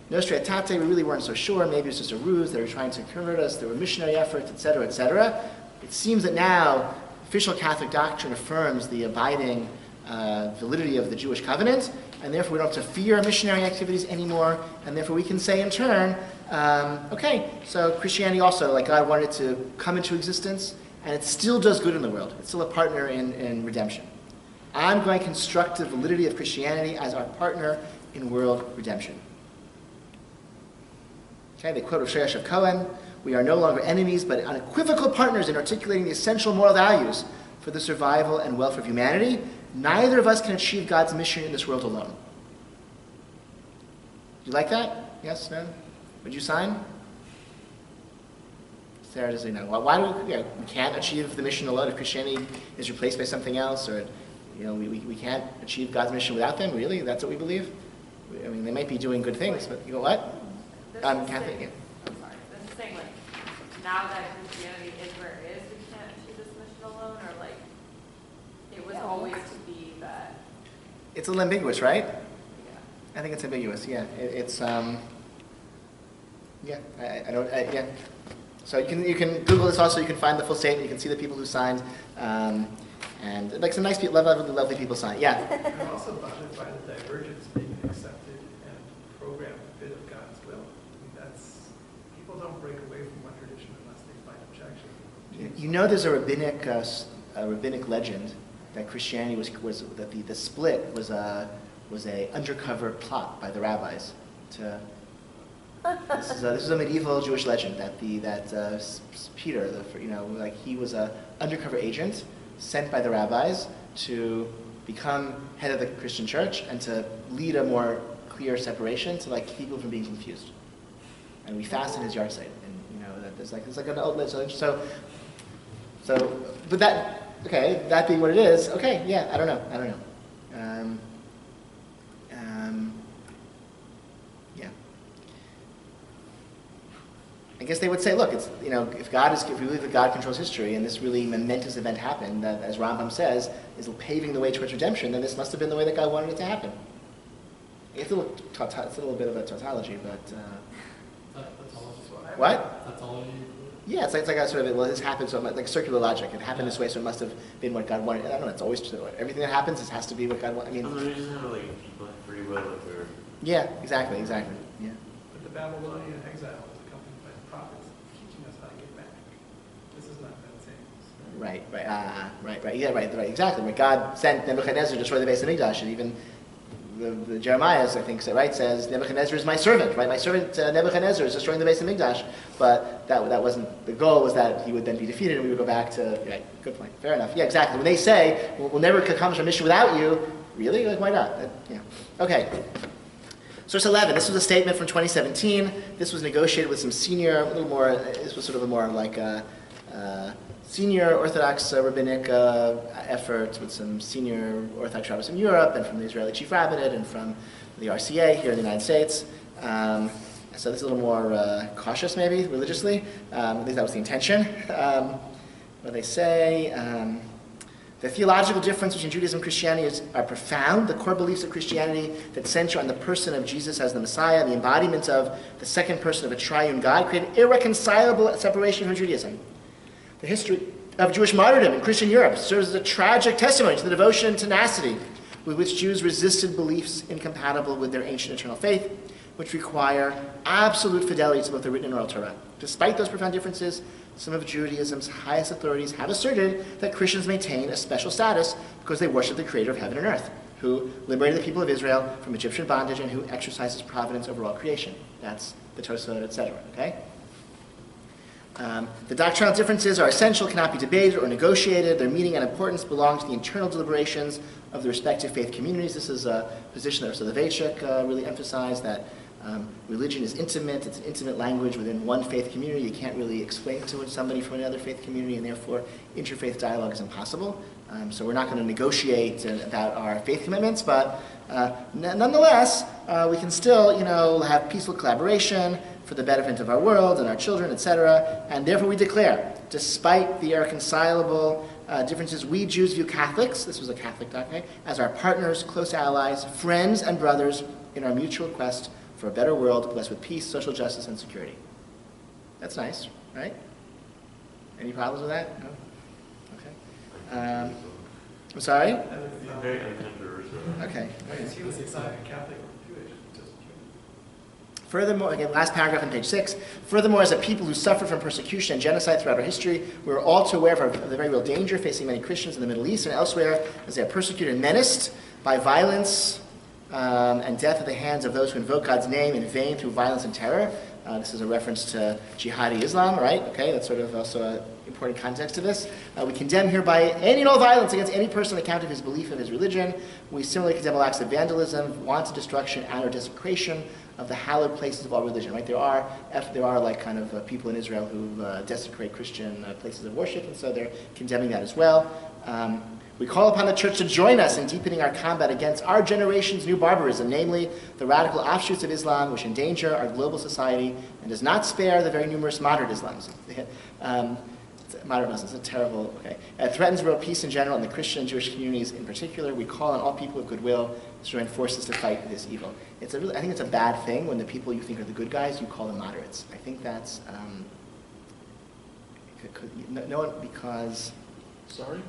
Nostra Aetate, we really weren't so sure, maybe it was just a ruse, they were trying to convert us, there were missionary efforts, etc., etc. It seems that now official Catholic doctrine affirms the abiding validity of the Jewish covenant, and therefore we don't have to fear missionary activities anymore, and therefore we can say in turn, okay, so Christianity also, like God wanted it to come into existence, and it still does good in the world. It's still a partner in redemption. Ongoing constructive validity of Christianity as our partner in world redemption. Okay, they quote Rav of Cohen, we are no longer enemies, but unequivocal partners in articulating the essential moral values for the survival and welfare of humanity. Neither of us can achieve God's mission in this world alone. Do you like that? Yes? No? Would you sign? Sarah does say no. Why do we can't achieve the mission alone if Christianity is replaced by something else, or we can't achieve God's mission without them? Really, that's what we believe. I mean, they might be doing good things, but you know what? Catholic. Yeah. I'm sorry. This is saying now that Christianity is where it is, we can't achieve this mission alone, or it was always to be that. It's a little ambiguous, right? Yeah. I think it's ambiguous. Yeah. It's yeah. I don't. Yeah. So you can Google this also. You can find the full statement. You can see the people who signed, and like some nice people, lovely people signed. Yeah. I'm also bothered by the divergence being an accepted and programmed bit of God's will. I mean, people don't break away from one tradition unless they find objection. There's a rabbinic legend that Christianity was that the split was a undercover plot by the rabbis to. This is a medieval Jewish legend that Peter, he was a undercover agent sent by the rabbis to become head of the Christian church and to lead a more clear separation to keep people from being confused. And we fast in his yard site, and there's like an old legend. So, but that being what it is, okay, yeah, I don't know. Yeah. I guess they would say, look, it's if we believe that God controls history, and this really momentous event happened, that, as Rambam says, is paving the way towards redemption, then this must have been the way that God wanted it to happen. It's a little bit of a tautology, but what? Tautology. Yeah, it's like a sort of this happened so much, like circular logic. It happened this way, so it must have been what God wanted. I don't know. It's always true. Everything that happens, it has to be what God wanted. I mean, we just have people have free will if they're. Yeah, exactly. Yeah. But the Babylonian exile was accompanied by the prophets teaching us how to get back. This is not that same. Right. Yeah, right. Exactly. When God sent Nebuchadnezzar to destroy the Beit Midrash, and even the Jeremiah's, I think, says Nebuchadnezzar is my servant. Right, my servant Nebuchadnezzar is destroying the Beit Midrash. But that wasn't the goal. Was that he would then be defeated, and we would go back to. Right. Good point. Fair enough. Yeah, exactly. When they say we'll never accomplish our mission without you, really, why not? Yeah. Okay. Source 11, this was a statement from 2017. This was negotiated with some senior, this was sort of a more senior Orthodox rabbinic efforts with some senior Orthodox rabbis in Europe and from the Israeli Chief Rabbinate and from the RCA here in the United States. So this is a little more cautious maybe, religiously. At least that was the intention. What they say, the theological difference between Judaism and Christianity are profound. The core beliefs of Christianity that center on the person of Jesus as the Messiah, the embodiment of the second person of a triune God, create an irreconcilable separation from Judaism. The history of Jewish martyrdom in Christian Europe serves as a tragic testimony to the devotion and tenacity with which Jews resisted beliefs incompatible with their ancient eternal faith, which require absolute fidelity to both the written and oral Torah. Despite those profound differences, some of Judaism's highest authorities have asserted that Christians maintain a special status because they worship the creator of heaven and earth, who liberated the people of Israel from Egyptian bondage and who exercises providence over all creation. That's the Tosafot, etc. Okay? The doctrinal differences are essential, cannot be debated or negotiated. Their meaning and importance belong to the internal deliberations of the respective faith communities. This is a position that Soloveitchik really emphasized, that religion is intimate. It's an intimate language within one faith community. You can't really explain to somebody from another faith community, and therefore interfaith dialogue is impossible. So we're not going to negotiate about our faith commitments, but nonetheless, we can still, have peaceful collaboration for the betterment of our world and our children, etc. And therefore we declare, despite the irreconcilable differences, we Jews view Catholics, this was a Catholic document, as our partners, close allies, friends, and brothers in our mutual quest for a better world blessed with peace, social justice, and security. That's nice, right? Any problems with that? No? Okay. I'm sorry? Very uncontroversial. Okay. He was excited, Catholic or Jewish, just Jewish. Furthermore, again, last paragraph on page 6. Furthermore, as a people who suffer from persecution and genocide throughout our history, we are all too aware of the very real danger facing many Christians in the Middle East and elsewhere as they are persecuted and menaced by violence and death at the hands of those who invoke God's name in vain through violence and terror. This is a reference to jihadi Islam, right? Okay, that's sort of also an important context to this. We condemn hereby any and all violence against any person on account of his belief of his religion. We similarly condemn all acts of vandalism, wanton destruction, and or desecration of the hallowed places of all religion, right? There are like kind of people in Israel who desecrate Christian places of worship, and so they're condemning that as well. We call upon the church to join us in deepening our combat against our generation's new barbarism, namely the radical offshoots of Islam which endanger our global society and does not spare the very numerous moderate Islams. Moderate Muslims, a terrible, okay. It threatens world peace in general and the Christian and Jewish communities in particular. We call on all people of goodwill to join forces to fight this evil. I think it's a bad thing when the people you think are the good guys, you call them moderates. I think that's, because... Sorry?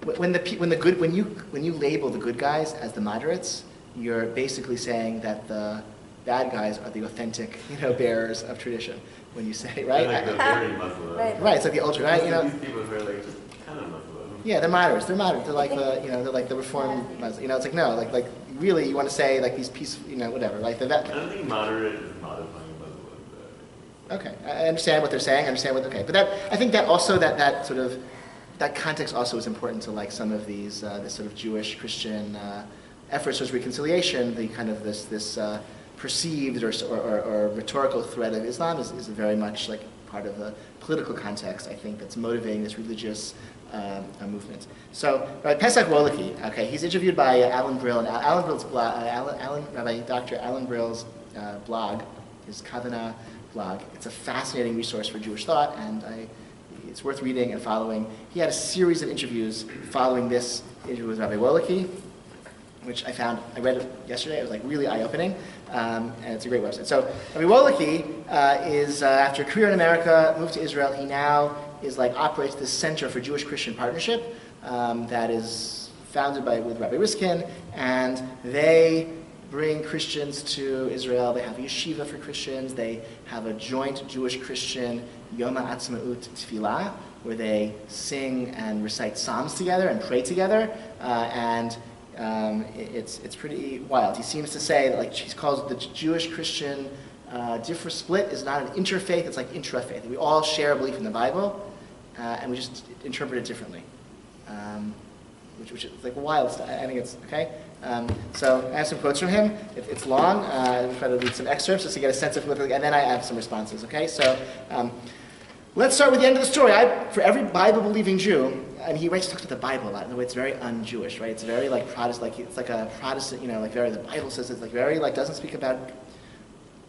When you label the good guys as the moderates, you're basically saying that the bad guys are the authentic, bearers of tradition. When you say, right? They're like the very Muslim. Right, it's like the ultra, right? These people who are like just kind of Muslim. Yeah, they're moderates. They're moderate. They're like they're like the Reformed Muslim. It's like no, like really, you want to say like these peace, whatever. Like I don't think moderate is modifying Muslim. Okay, I understand what they're saying. But I think that also that sort of. That context also is important to like some of these this sort of Jewish Christian efforts towards reconciliation. The kind of this perceived or rhetorical threat of Islam is very much like part of the political context, I think, that's motivating this religious movement. So Rabbi Pesach Wolke, okay, he's interviewed by Alan Brill, and Rabbi Dr. Alan Brill's blog, his Kavanah blog. It's a fascinating resource for Jewish thought, and it's worth reading and following. He had a series of interviews following this interview with Rabbi Wolke, which I read it yesterday. It was like really eye-opening, and it's a great website. So Rabbi Wolke is, after a career in America, moved to Israel. He now operates this Center for Jewish-Christian Partnership that is founded with Rabbi Riskin, and they bring Christians to Israel. They have a yeshiva for Christians. They have a joint Jewish-Christian Yom HaAtzmaut Tefillah, where they sing and recite psalms together and pray together, it's pretty wild. He seems to say that he calls the Jewish-Christian split is not an interfaith, it's like intrafaith. We all share a belief in the Bible, and we just interpret it differently, which is like wild stuff. I think it's okay. So I have some quotes from him. It's long. I'll try to read some excerpts just to get a sense of what, and then I have some responses. Okay, so Let's start with the end of the story. For every Bible-believing Jew, and he talks about the Bible a lot, in the way it's very un-Jewish, right? It's very like Protestant, like it's like a Protestant, like very, the Bible says it's like very, like doesn't speak about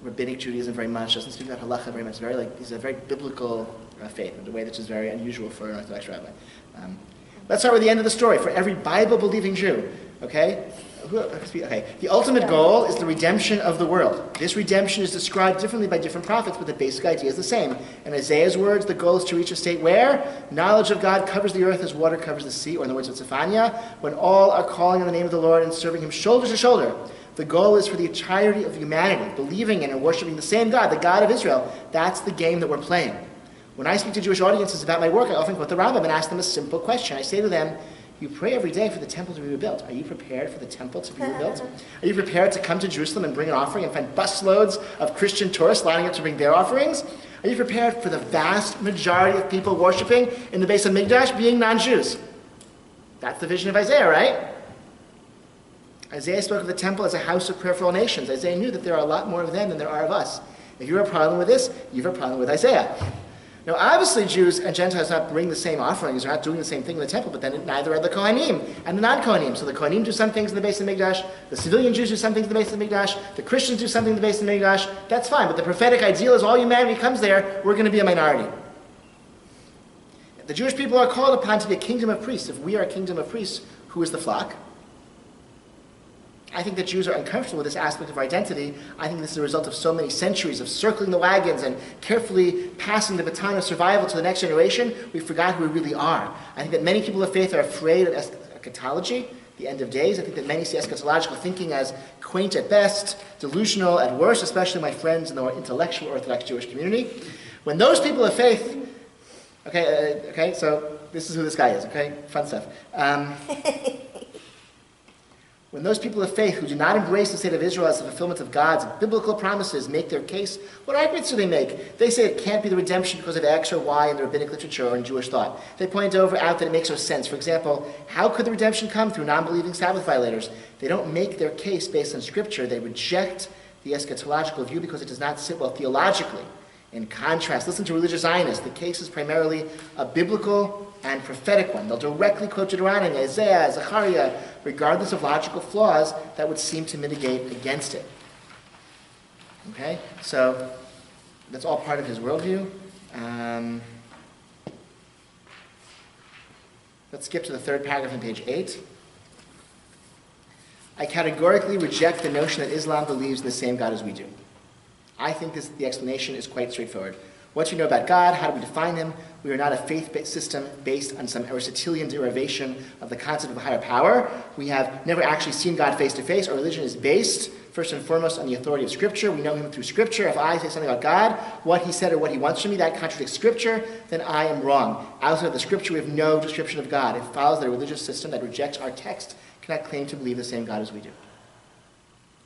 rabbinic Judaism very much, doesn't speak about Halakhic very much. It's very like, it's a very biblical faith, in a way that is very unusual for an Orthodox rabbi. Let's start with the end of the story. For every Bible-believing Jew, okay? The ultimate goal is the redemption of the world. This redemption is described differently by different prophets, but the basic idea is the same. In Isaiah's words, the goal is to reach a state where knowledge of God covers the earth as water covers the sea, or in the words of Zephaniah, when all are calling on the name of the Lord and serving him shoulder to shoulder. The goal is for the entirety of humanity, believing in and worshiping the same God, the God of Israel. That's the game that we're playing. When I speak to Jewish audiences about my work, I often quote the Rabbi and ask them a simple question. I say to them, you pray every day for the temple to be rebuilt. Are you prepared for the temple to be rebuilt? Are you prepared to come to Jerusalem and bring an offering and find busloads of Christian tourists lining up to bring their offerings? Are you prepared for the vast majority of people worshiping in the Beit Midrash being non-Jews? That's the vision of Isaiah, right? Isaiah spoke of the temple as a house of prayer for all nations. Isaiah knew that there are a lot more of them than there are of us. If you have a problem with this, you have a problem with Isaiah. Now, obviously, Jews and Gentiles not bring the same offerings, are not doing the same thing in the temple, but then neither are the Kohanim and the non-Kohanim. So the Kohanim do some things in the Beit Mikdash, the civilian Jews do some things in the Beit Mikdash, the Christians do something in the Beit Mikdash. That's fine, but the prophetic ideal is all humanity comes there, we're going to be a minority. The Jewish people are called upon to be a kingdom of priests. If we are a kingdom of priests, who is the flock? I think that Jews are uncomfortable with this aspect of our identity. I think this is a result of so many centuries of circling the wagons and carefully passing the baton of survival to the next generation. We forgot who we really are. I think that many people of faith are afraid of eschatology, the end of days. I think that many see eschatological thinking as quaint at best, delusional at worst, especially my friends in the more intellectual Orthodox Jewish community. When those people of faith, okay, so this is who this guy is, okay? Fun stuff. When those people of faith who do not embrace the state of Israel as the fulfillment of God's biblical promises make their case, what arguments do they make? They say it can't be the redemption because of X or Y in the rabbinic literature or in Jewish thought. They point out that it makes no sense. For example, how could the redemption come through non-believing Sabbath violators? They don't make their case based on Scripture. They reject the eschatological view because it does not sit well theologically. In contrast, listen to religious Zionists. The case is primarily a biblical and prophetic one. They'll directly quote Deuteronomy, Isaiah, Zechariah, regardless of logical flaws that would seem to mitigate against it. Okay? So, that's all part of his worldview. Let's skip to the third paragraph on page 8. I categorically reject the notion that Islam believes in the same God as we do. I think the explanation is quite straightforward. What do you know about God? How do we define him? We are not a faith-based system based on some Aristotelian derivation of the concept of a higher power. We have never actually seen God face to face. Our religion is based, first and foremost, on the authority of Scripture. We know him through Scripture. If I say something about God, what he said or what he wants from me, that contradicts Scripture, then I am wrong. Outside of the Scripture, we have no description of God. It follows that a religious system that rejects our text cannot claim to believe the same God as we do.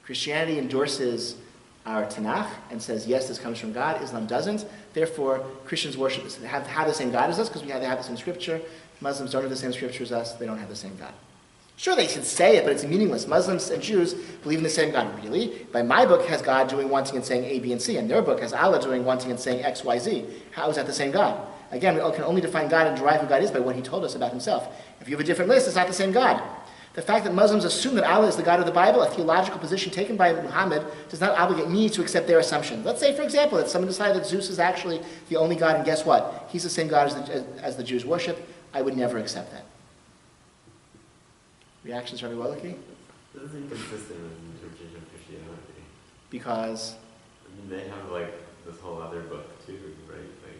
Christianity endorses our Tanakh and says, yes, this comes from God. Islam doesn't. Therefore, Christians worship this. They have the same God as us because they have the same Scripture. Muslims don't have the same Scripture as us. They don't have the same God. Sure, they should say it, but it's meaningless. Muslims and Jews believe in the same God. Really? By my book has God doing one thing and saying A, B, and C, and their book has Allah doing one thing and saying X, Y, Z. How is that the same God? Again, we can only define God and derive who God is by what he told us about himself. If you have a different list, it's not the same God. The fact that Muslims assume that Allah is the God of the Bible, a theological position taken by Muhammad, does not obligate me to accept their assumption. Let's say, for example, that someone decided that Zeus is actually the only God, and guess what? He's the same God as the Jews worship. I would never accept that. Reactions, Rabbi Wolkenfeld? This is inconsistent with the interpretation of Christianity. Because? I mean, they have, like, this whole other book, too, right? Like,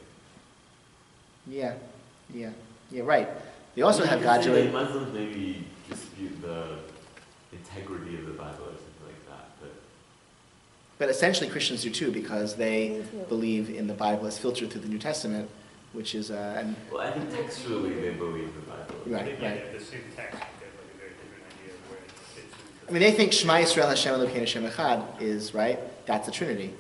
Yeah, right. They also have God doing... Muslims maybe dispute the integrity of the Bible or something like that, but essentially Christians do too, because they believe in the Bible as filtered through the New Testament, which is... well, I think textually they believe the Bible. Right. The same text, but they have like a very different idea of where it fits into. I mean, they think Shema Yisrael Hashem Elokeinu Hashem Echad is, right? That's the Trinity.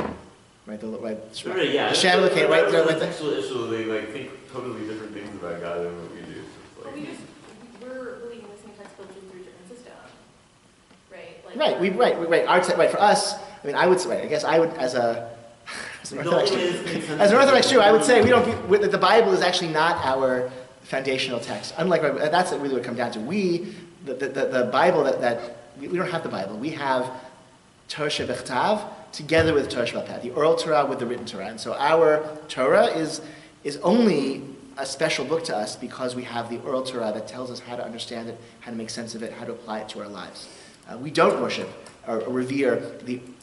Right? Yeah. Hashem Elokeinu, right? The textual issue, they like think totally different things about God than what we do. Well, we're believing the same text filtered through a different system, right? Like, right. For us, I mean, I would say, right, I guess I would, as a As an Orthodox Jew, I would say the Bible is actually not our foundational text. Unlike that's really what it comes down to. The Bible we don't have the Bible. We have Torah Shebechtav together with Torah Shebal Peh, the oral Torah with the written Torah. And so our Torah is only a special book to us because we have the oral Torah that tells us how to understand it, how to make sense of it, how to apply it to our lives. We don't worship or revere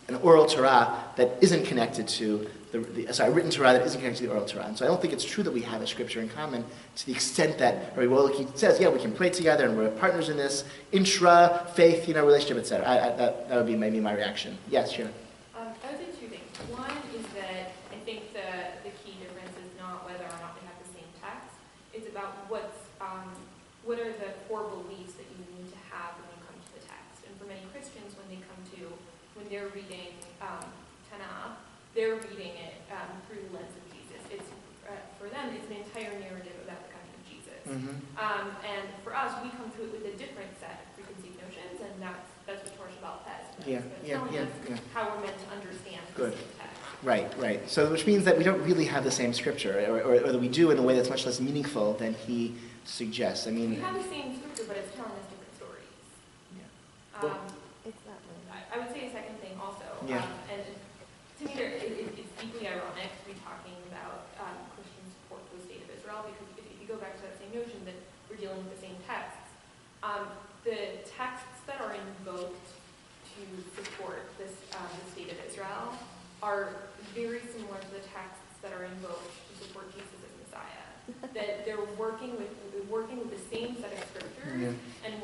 an oral Torah that isn't connected to written Torah that isn't connected to the oral Torah. And so I don't think it's true that we have a scripture in common to the extent that Rabbi Wolkenfeld says, yeah, we can pray together and we're partners in this intra-faith, relationship, etc. That would be maybe my reaction. Yes, Shira. I would say two things. One is that I think the key difference is not whether or not they have the same text. It's about what are the core beliefs that you need to have when you come to the text. And for many Christians, when they're reading Tanakh, they're reading it through the lens of Jesus. For them, it's an entire narrative about the coming of Jesus. And for us, we come to it with a different set of preconceived notions, and that's what Torah Shebal Peh is. Telling us how we're meant to understand the text. Right. So which means that we don't really have the same scripture, or that we do in a way that's much less meaningful than he suggests. I mean, we have the same scripture, but it's telling us different stories. It's not really. I would say a second thing also, Yeah. and to me it's deeply ironic to be talking about Christian support for the state of Israel, because if you go back to that same notion that we're dealing with the same texts, the texts that are invoked to support the state of Israel are very similar to the texts that are invoked to support Jesus as Messiah. That they're working with the same set of scriptures and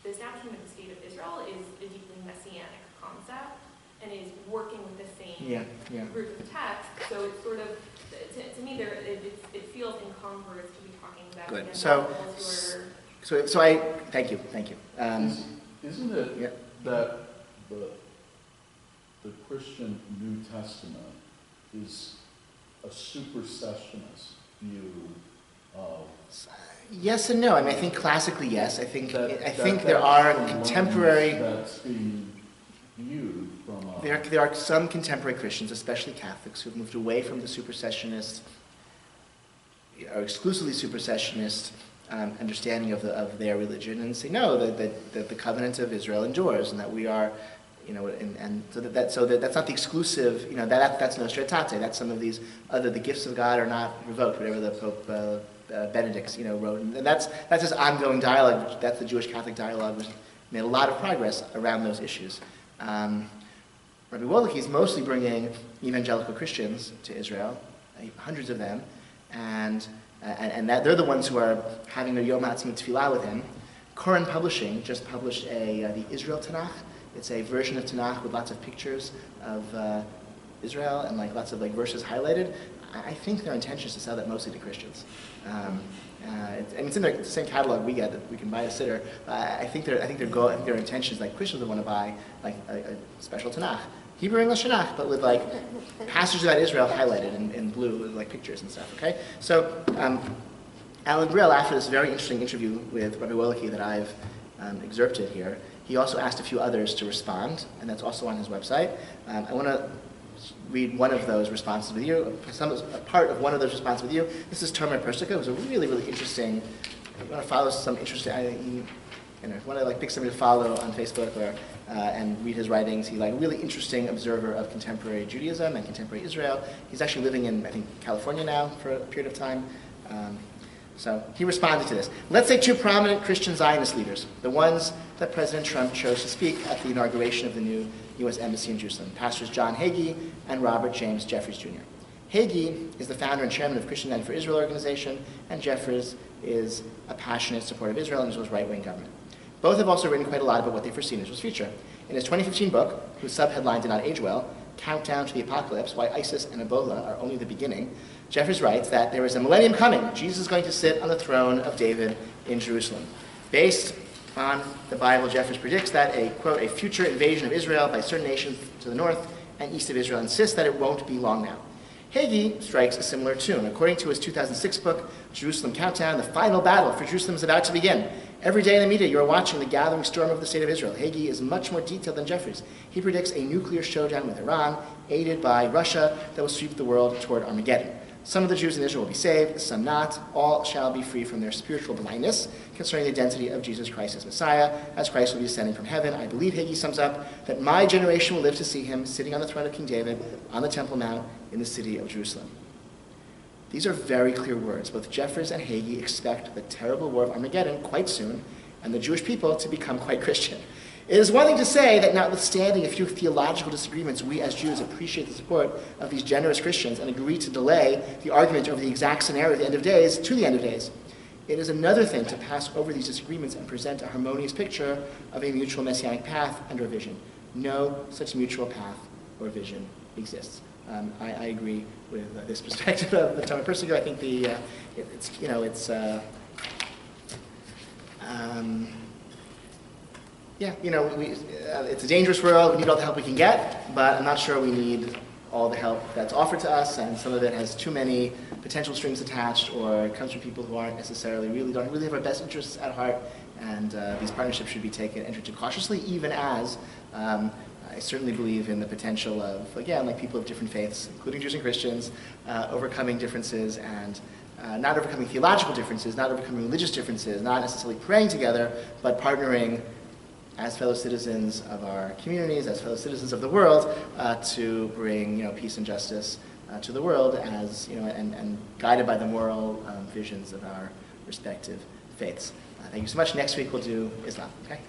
the establishment of the state of Israel is a deeply messianic concept and is working with the same group of texts. So it's sort of, to me, it feels incongruous to be talking about. Good. So I thank you. Isn't it that the Christian New Testament is a supersessionist view of? Yes and no. I mean, I think classically, yes. I think there are contemporary. That's being viewed from. There are some contemporary Christians, especially Catholics, who have moved away from the supersessionist, or exclusively supersessionist understanding of their religion, and say no, that the covenant of Israel endures, and that we are, and so that's not the exclusive. That's Nostra Aetate. That's some of these the gifts of God are not revoked. Whatever the Pope Benedict wrote, and that's this ongoing dialogue. That's the Jewish Catholic dialogue, which made a lot of progress around those issues. Rabbi Wolkenfeld is mostly bringing evangelical Christians to Israel, hundreds of them, and that they're the ones who are having their Yom HaAtzmaut Tefillah with him. Koren Publishing just published the Israel Tanakh. It's a version of Tanakh with lots of pictures of Israel and lots of verses highlighted. I think their intention is to sell that mostly to Christians. It's in the same catalog we get that we can buy a sitter. I think their intention is Christians would want to buy a special Tanakh, Hebrew English Tanakh, but with passages about Israel highlighted in blue with pictures and stuff. Okay, so Alan Brill, after this very interesting interview with Rabbi Wolkenfeld that I've excerpted here, he also asked a few others to respond, and that's also on his website. I want to read one of those responses with you, a part of one of those responses with you. This is Tomer Persika, who's a really, really interesting, if you want to follow some interesting, if you want to pick somebody to follow on Facebook or and read his writings, he's a really interesting observer of contemporary Judaism and contemporary Israel. He's actually living in, I think, California now for a period of time. So he responded to this. Let's say two prominent Christian Zionist leaders, the ones that President Trump chose to speak at the inauguration of the new U.S. Embassy in Jerusalem, Pastors John Hagee and Robert James Jeffries Jr. Hagee is the founder and chairman of Christian United for Israel organization, and Jeffries is a passionate supporter of Israel and Israel's right-wing government. Both have also written quite a lot about what they foresee in Israel's future. In his 2015 book, whose subheadline did not age well, Countdown to the Apocalypse, Why ISIS and Ebola Are Only the Beginning, Jeffries writes that there is a millennium coming. Jesus is going to sit on the throne of David in Jerusalem. Based on the Bible, Jeffries predicts that quote, a future invasion of Israel by certain nations to the north and east of Israel insists that it won't be long now. Hagee strikes a similar tune. According to his 2006 book, Jerusalem Countdown, the final battle for Jerusalem is about to begin. Every day in the media, you are watching the gathering storm of the state of Israel. Hagee is much more detailed than Jeffries. He predicts a nuclear showdown with Iran aided by Russia, that will sweep the world toward Armageddon. Some of the Jews in Israel will be saved, some not. All shall be free from their spiritual blindness concerning the identity of Jesus Christ as Messiah, as Christ will be descending from heaven. I believe, Hagee sums up, that my generation will live to see him sitting on the throne of King David on the Temple Mount in the city of Jerusalem. These are very clear words. Both Jeffers and Hagee expect the terrible war of Armageddon quite soon, and the Jewish people to become quite Christian. It is one thing to say that notwithstanding a few theological disagreements, we as Jews appreciate the support of these generous Christians and agree to delay the argument over the exact scenario of the end of days to the end of days. It is another thing to pass over these disagreements and present a harmonious picture of a mutual messianic path and or vision. No such mutual path or vision exists. I agree with this perspective of the Talmud. Personally, I think it's a dangerous world. We need all the help we can get, but I'm not sure we need all the help that's offered to us, and some of it has too many potential strings attached, or comes from people who don't really have our best interests at heart, and these partnerships should be entered into cautiously, even as I certainly believe in the potential of, again, like people of different faiths, including Jews and Christians, overcoming differences and not overcoming theological differences, not overcoming religious differences, not necessarily praying together, but partnering as fellow citizens of our communities, as fellow citizens of the world, to bring peace and justice to the world, as and guided by the moral visions of our respective faiths. Thank you so much. Next week we'll do Islam. Okay.